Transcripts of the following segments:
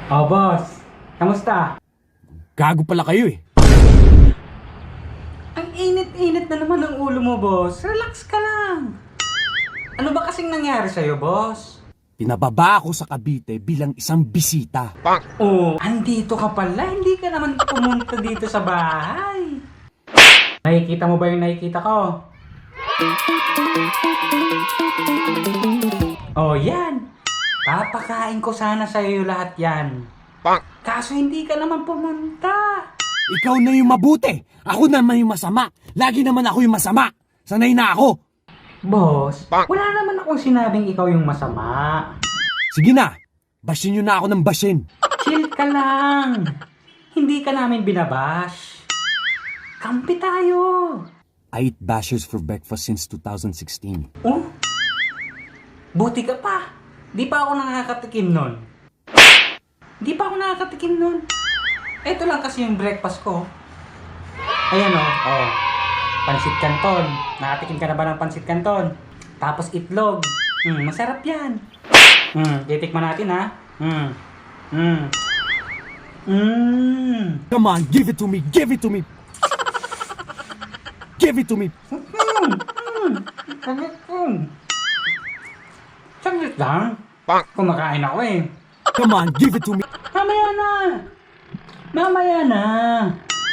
Oh, boss. Kamusta? Gago pala kayo eh. Ang init-init na naman ang ulo mo, boss. Relax ka lang. Ano ba kasing nangyari sa'yo, boss? Pinababa ako sa Cavite bilang isang bisita. Oh, andito ka pala. Hindi ka naman pumunta dito sa bahay. Nakikita mo ba yung nakikita ko? Oh, yan. Papakain ko sana sa'yo lahat yan. Kaso hindi ka naman pumunta. Ikaw na yung mabuti. Ako naman yung masama. Lagi naman ako yung masama. Sanay na ako. Boss, wala naman akong sinabing ikaw yung masama. Sige na. Bashin nyo na ako ng bashin. Chill ka lang. Hindi ka namin binabash. Kampi tayo. I eat bashers for breakfast since 2016. Oh? Buti ka pa. Di pa ako nakakatikim nun. Ito lang kasi yung breakfast ko. Ayan o. Oh. Pansit canton. Nakatikim ka na ba ng pansit canton? Tapos itlog. Masarap yan. Titikman natin ha. Come on, give it to me. Give it to me. Give it to me. Saglit lang. Kumakain ako eh. Come on, give it to me. Mamaya na.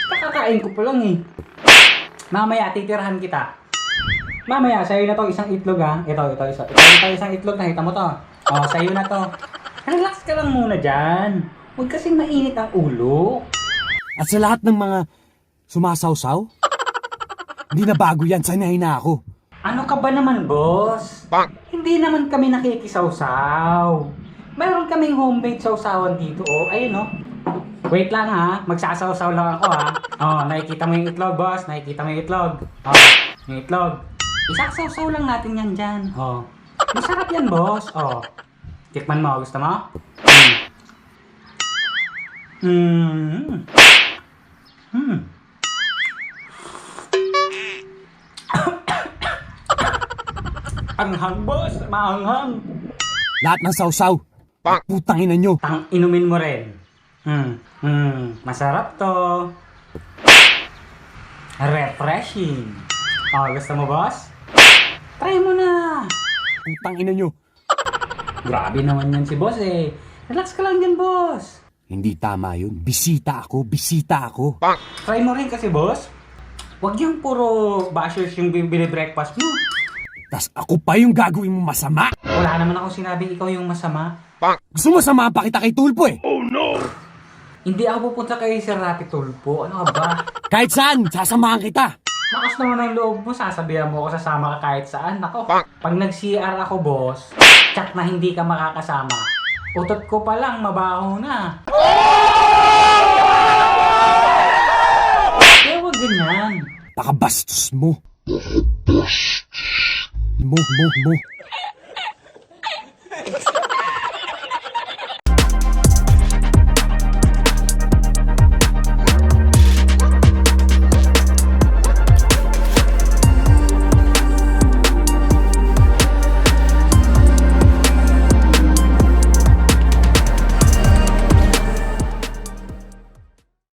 Kakakain ko pa lang eh. Mamaya, titirahan kita. Mamaya, sa'yo na to isang itlog ha. Ito, isang itlog. Nakita mo to. Oh, sa'yo na to. Relax ka lang muna dyan. Huwag kasing mainit ang ulo. At sa lahat ng mga sumasawsaw, hindi na bago yan. Sanay na ako. Ano ka ba naman, boss? Hindi naman kami nakikisawsaw. Mayroon kaming homemade sawsawan dito. Oh, ayun oh. Wait lang ha, magsasawsaw lang ako ha. Oh, nakikita mo yung itlog, boss. Nakikita mo yung itlog. Oh, yung itlog. Isasawsaw lang natin yan dyan. Oh, masarap yan, boss. Oh, tikman mo. Gusto mo? Anghang, boss. Maanghang. Lahat ng sawsaw. Putang ina nyo. Tang inumin mo rin. Masarap to. Refreshing. Oh, gusto mo, boss? Try mo na. Putang ina nyo. Grabe naman yan si boss eh. Relax ka lang dyan, boss. Hindi tama yun. Bisita ako. Try mo rin kasi, boss. Huwag yung puro bashers yung bibili breakfast mo. Tas ako pa yung gagawin mo masama. Wala naman ako sinabing ikaw yung masama. Gusto mo samahan pa kita kay Tulpo eh. Hindi ako pupunta kay Sir Rapi Tulpo. Ano ka ba? Kahit saan, sasamahan kita. Lakas naman ang loob mo, sasabihan mo ako sasama ka kahit saan. Nako, pag nag-CR ako, boss, tsak na hindi ka makakasama. Utot ko pa lang, mabaho na. Kaya huwag ganyan. Pakabastos mo. Mo.